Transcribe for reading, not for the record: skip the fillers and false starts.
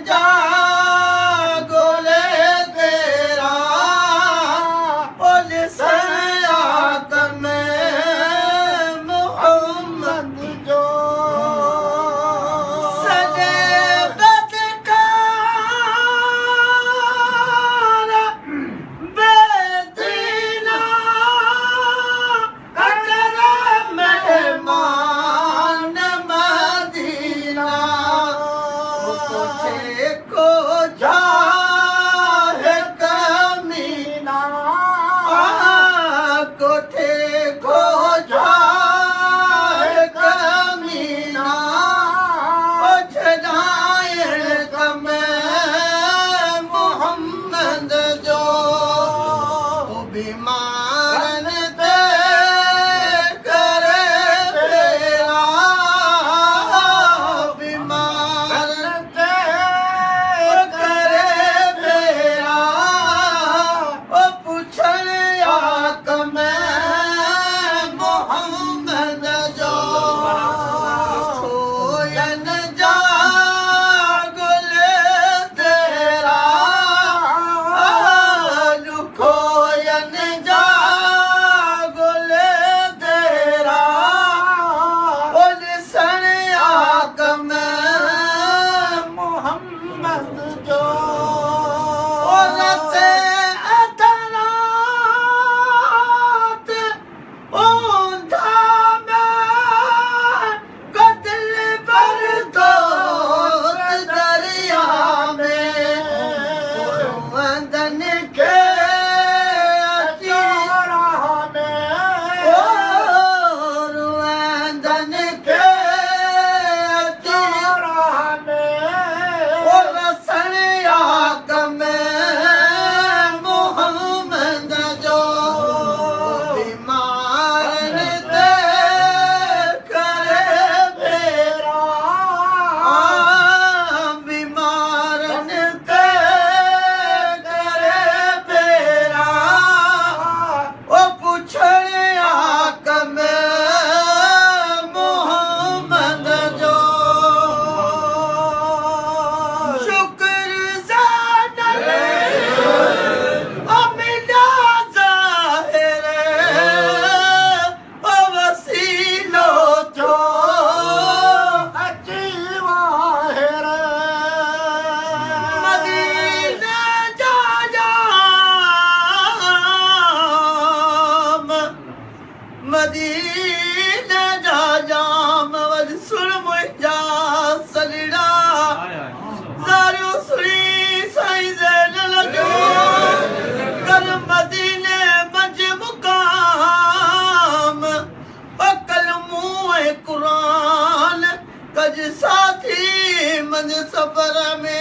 जा गोले तेरा मोहम्मद जो सजे बदकार बेदीना अगर मेहमान मदीना पूछे को जा बीमारन ते करे फेरा बीमारन ते करे फेरा ओ पुछण आक में मोहम्मद जो खोयन जा गुल तेरा मदीने जा जाम वद सुन मुझा सजड़ा ज़ारियो सुनी साईं ज़ैन लगो कर मदीने मंझ मुकाम अकल मुँह कुरान कज साथी मंझ सफ़र में